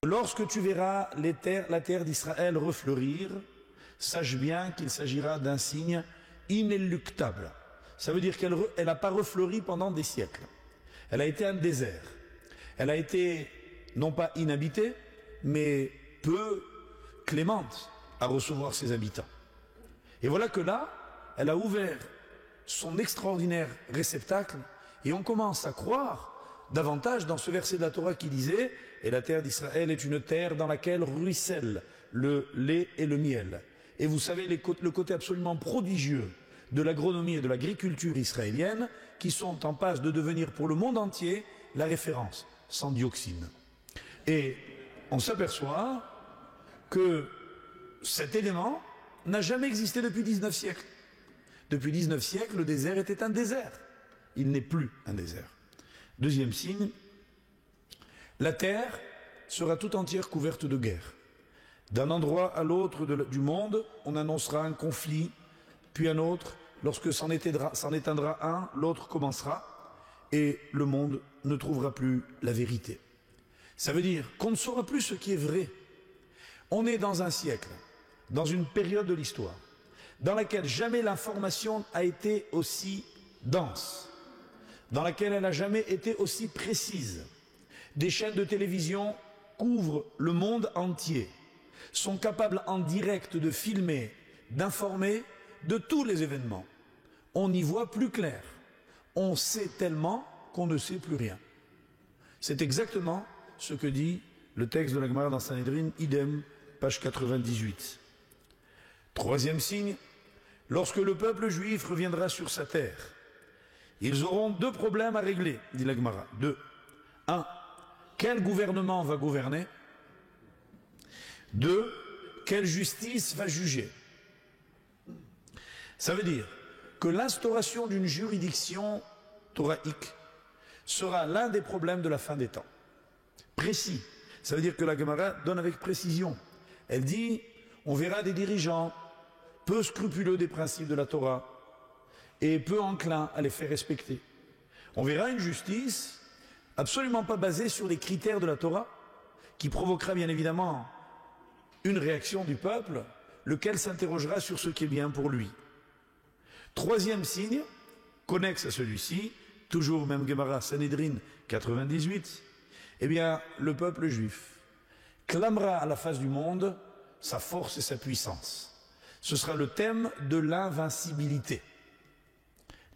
Lorsque tu verras la terre d'Israël refleurir, sache bien qu'il s'agira d'un signe inéluctable. Ça veut dire qu'elle n'a pas refleuri pendant des siècles. Elle a été un désert. Elle a été non pas inhabitée, mais peu clémente à recevoir ses habitants. Et voilà que là, elle a ouvert son extraordinaire réceptacle et on commence à croire davantage dans ce verset de la Torah qui disait « Et la terre d'Israël est une terre dans laquelle ruisselle le lait et le miel ». Et vous savez le côté absolument prodigieux de l'agronomie et de l'agriculture israélienne qui sont en passe de devenir pour le monde entier la référence, sans dioxine. Et on s'aperçoit que cet élément n'a jamais existé depuis 19 siècles. Depuis 19 siècles, le désert était un désert. Il n'est plus un désert. Deuxième signe, la terre sera tout entière couverte de guerre. D'un endroit à l'autre du monde, on annoncera un conflit, puis un autre. Lorsque s'en éteindra un, l'autre commencera, et le monde ne trouvera plus la vérité. Ça veut dire qu'on ne saura plus ce qui est vrai. On est dans un siècle, dans une période de l'histoire, dans laquelle jamais l'information a été aussi dense, dans laquelle elle n'a jamais été aussi précise. Des chaînes de télévision couvrent le monde entier, sont capables en direct de filmer, d'informer de tous les événements. On y voit plus clair. On sait tellement qu'on ne sait plus rien. C'est exactement ce que dit le texte de la Gemara dans Sanhedrin, idem, page 98. Troisième signe, lorsque le peuple juif reviendra sur sa terre, ils auront deux problèmes à régler, dit la Gemara. Deux. Un, quel gouvernement va gouverner? Deux, quelle justice va juger? Ça veut dire que l'instauration d'une juridiction toraïque sera l'un des problèmes de la fin des temps. Précis. Ça veut dire que la Gemara donne avec précision. Elle dit, on verra des dirigeants peu scrupuleux des principes de la Torah et peu enclins à les faire respecter. On verra une justice absolument pas basée sur les critères de la Torah, qui provoquera bien évidemment une réaction du peuple, lequel s'interrogera sur ce qui est bien pour lui. Troisième signe, connexe à celui-ci, toujours même Gemara Sanhedrin 98, eh bien, le peuple juif clamera à la face du monde sa force et sa puissance. Ce sera le thème de l'invincibilité,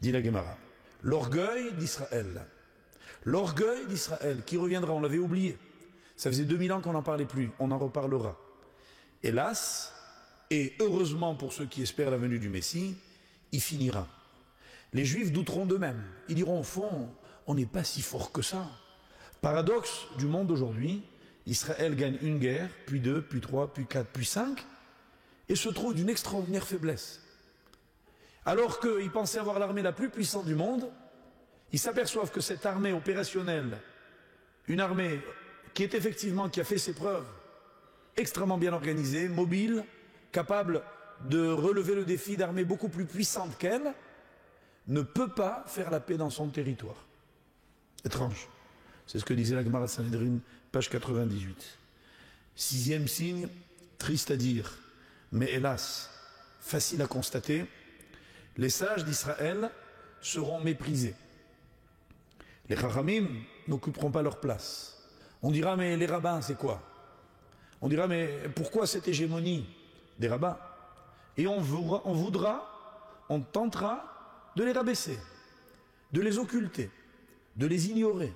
dit la Gemara. L'orgueil d'Israël. L'orgueil d'Israël qui reviendra, on l'avait oublié. Ça faisait 2000 ans qu'on n'en parlait plus, on en reparlera. Hélas, et heureusement pour ceux qui espèrent la venue du Messie, il finira. Les Juifs douteront d'eux-mêmes. Ils diront au fond, on n'est pas si fort que ça. Paradoxe du monde d'aujourd'hui, Israël gagne une guerre, puis deux, puis trois, puis quatre, puis cinq, et se trouve d'une extraordinaire faiblesse. Alors qu'ils pensaient avoir l'armée la plus puissante du monde, ils s'aperçoivent que cette armée opérationnelle, une armée qui a fait ses preuves, extrêmement bien organisée, mobile, capable de relever le défi d'armées beaucoup plus puissantes qu'elle, ne peut pas faire la paix dans son territoire. Étrange. C'est ce que disait la Gemara Sanhedrin, page 98. Sixième signe, triste à dire, mais hélas, facile à constater, les sages d'Israël seront méprisés. Les Chachamim n'occuperont pas leur place. On dira, mais les rabbins, c'est quoi? On dira, mais pourquoi cette hégémonie des rabbins? Et on tentera de les rabaisser, de les occulter, de les ignorer,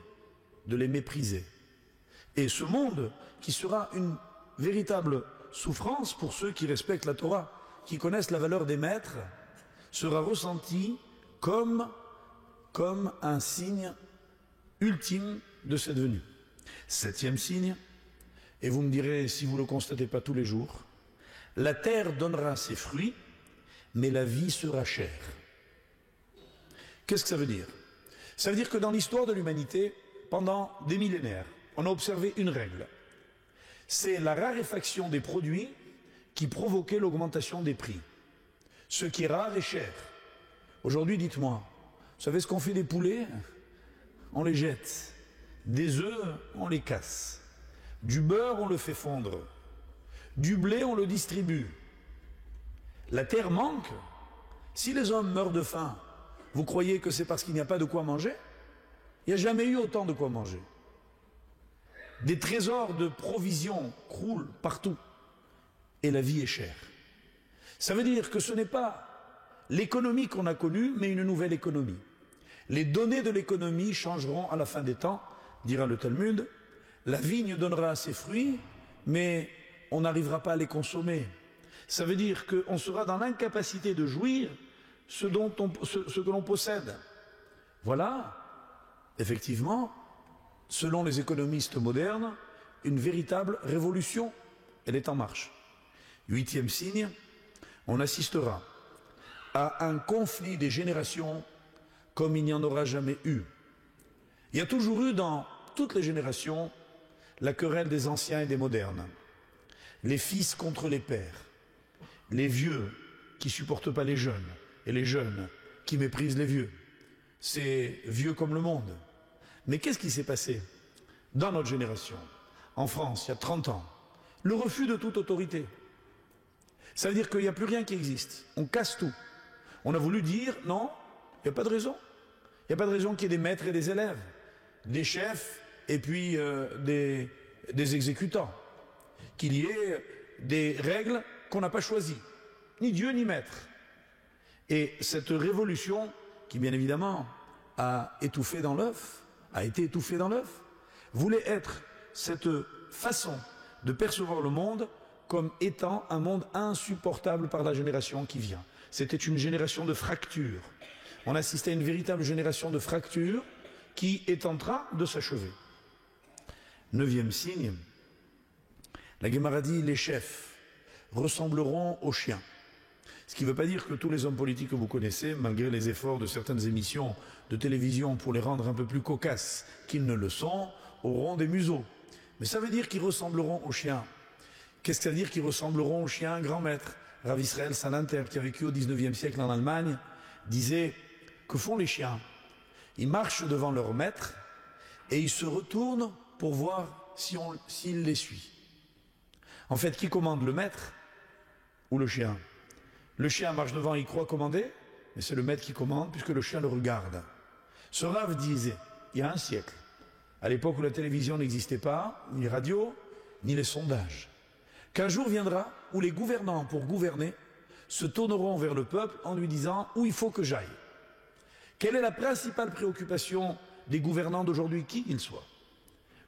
de les mépriser. Et ce monde, qui sera une véritable souffrance pour ceux qui respectent la Torah, qui connaissent la valeur des maîtres, sera ressenti comme un signe ultime de cette venue. Septième signe, et vous me direz si vous ne le constatez pas tous les jours, la terre donnera ses fruits, mais la vie sera chère. Qu'est-ce que ça veut dire? Ça veut dire que dans l'histoire de l'humanité, pendant des millénaires, on a observé une règle. C'est la raréfaction des produits qui provoquait l'augmentation des prix. Ce qui est rare est cher. Aujourd'hui, dites-moi, vous savez ce qu'on fait des poulets? On les jette. Des œufs, on les casse. Du beurre, on le fait fondre. Du blé, on le distribue. La terre manque. Si les hommes meurent de faim, vous croyez que c'est parce qu'il n'y a pas de quoi manger? Il n'y a jamais eu autant de quoi manger. Des trésors de provisions croulent partout. Et la vie est chère. Ça veut dire que ce n'est pas l'économie qu'on a connue, mais une nouvelle économie. Les données de l'économie changeront à la fin des temps, dira le Talmud. La vigne donnera ses fruits, mais on n'arrivera pas à les consommer. Ça veut dire qu'on sera dans l'incapacité de jouir ce que l'on possède. Voilà, effectivement, selon les économistes modernes, une véritable révolution. Elle est en marche. 8e signe, on assistera à un conflit des générations comme il n'y en aura jamais eu. Il y a toujours eu dans toutes les générations la querelle des anciens et des modernes. Les fils contre les pères, les vieux qui ne supportent pas les jeunes et les jeunes qui méprisent les vieux. C'est vieux comme le monde. Mais qu'est-ce qui s'est passé dans notre génération, en France, il y a 30 ans? Le refus de toute autorité. Ça veut dire qu'il n'y a plus rien qui existe. On casse tout. On a voulu dire non, il n'y a pas de raison. Il n'y a pas de raison qu'il y ait des maîtres et des élèves, des chefs et puis des exécutants. Qu'il y ait des règles qu'on n'a pas choisies, ni Dieu ni maître. Et cette révolution, qui bien évidemment a étouffé dans l'œuf, a été étouffée dans l'œuf, voulait être cette façon de percevoir le monde comme étant un monde insupportable par la génération qui vient. C'était une génération de fractures. On assistait à une véritable génération de fractures qui est en train de s'achever. 9e signe, la Guémara dit les chefs ressembleront aux chiens. Ce qui ne veut pas dire que tous les hommes politiques que vous connaissez, malgré les efforts de certaines émissions de télévision pour les rendre un peu plus cocasses qu'ils ne le sont, auront des museaux. Mais ça veut dire qu'ils ressembleront aux chiens. Qu'est-ce que ça veut dire qu'ils ressembleront aux chiens? Grand maître Rav Israël Salanter, qui a vécu au 19e siècle en Allemagne, disait: que font les chiens? Ils marchent devant leur maître et ils se retournent pour voir s'il les suit. En fait, qui commande, le maître ou le chien? Le chien marche devant, il croit commander, mais c'est le maître qui commande puisque le chien le regarde. Ce Rav disait, il y a un siècle, à l'époque où la télévision n'existait pas, ni les radios, ni les sondages, qu'un jour viendra où les gouvernants, pour gouverner, se tourneront vers le peuple en lui disant où il faut que j'aille. Quelle est la principale préoccupation des gouvernants d'aujourd'hui, qui qu'ils soient?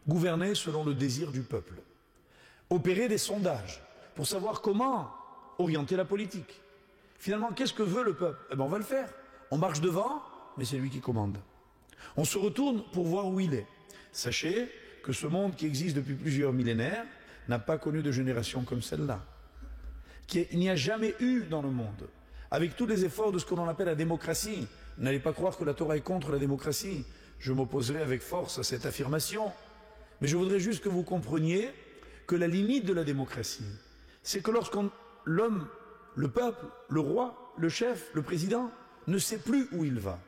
Gouverner selon le désir du peuple. Opérer des sondages pour savoir comment orienter la politique. Finalement, qu'est-ce que veut le peuple? Eh bien, on va le faire. On marche devant, mais c'est lui qui commande. On se retourne pour voir où il est. Sachez que ce monde qui existe depuis plusieurs millénaires n'a pas connu de génération comme celle-là. Il n'y a jamais eu dans le monde, avec tous les efforts de ce que l'on appelle la démocratie. N'allez pas croire que la Torah est contre la démocratie. Je m'opposerai avec force à cette affirmation. Mais je voudrais juste que vous compreniez que la limite de la démocratie, c'est que l'homme, le peuple, le roi, le chef, le président, ne sait plus où il va.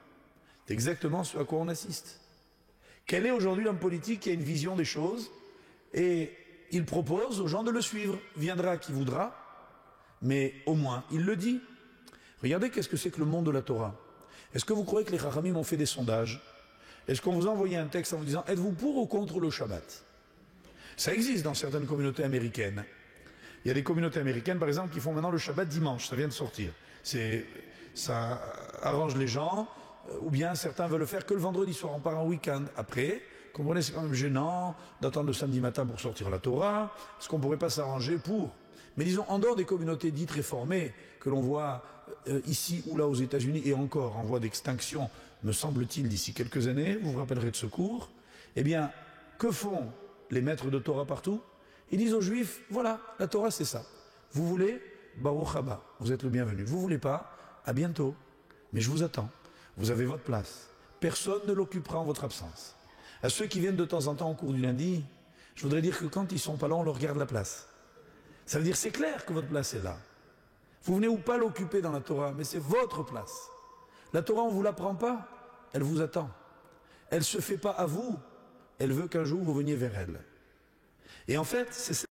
C'est exactement ce à quoi on assiste. Quel est aujourd'hui l'homme politique qui a une vision des choses et il propose aux gens de le suivre. Viendra qui voudra, mais au moins il le dit. Regardez qu'est-ce que c'est que le monde de la Torah. Est-ce que vous croyez que les Chachamim ont fait des sondages? Est-ce qu'on vous a envoyé un texte en vous disant êtes-vous pour ou contre le Shabbat? Ça existe dans certaines communautés américaines. Il y a des communautés américaines, par exemple, qui font maintenant le Shabbat dimanche. Ça vient de sortir. Ça arrange les gens. Ou bien certains veulent le faire que le vendredi soir. On part en week-end. Après, comprenez, c'est quand même gênant d'attendre le samedi matin pour sortir la Torah. Est-ce qu'on ne pourrait pas s'arranger pour? Mais disons, en dehors des communautés dites réformées, que l'on voit ici ou là aux États-Unis, et encore en voie d'extinction, me semble-t-il, d'ici quelques années, vous vous rappellerez de ce cours, eh bien, que font les maîtres de Torah partout? Ils disent aux Juifs, voilà, la Torah c'est ça. Vous voulez, Baruch haba, vous êtes le bienvenu. Vous voulez pas, à bientôt. Mais je vous attends. Vous avez votre place. Personne ne l'occupera en votre absence. À ceux qui viennent de temps en temps au cours du lundi, je voudrais dire que quand ils sont pas là, on leur garde la place. Ça veut dire c'est clair que votre place est là. Vous venez ou pas l'occuper dans la Torah, mais c'est votre place. La Torah, on ne vous la prend pas, elle vous attend. Elle ne se fait pas à vous, elle veut qu'un jour vous veniez vers elle. Et en fait, c'est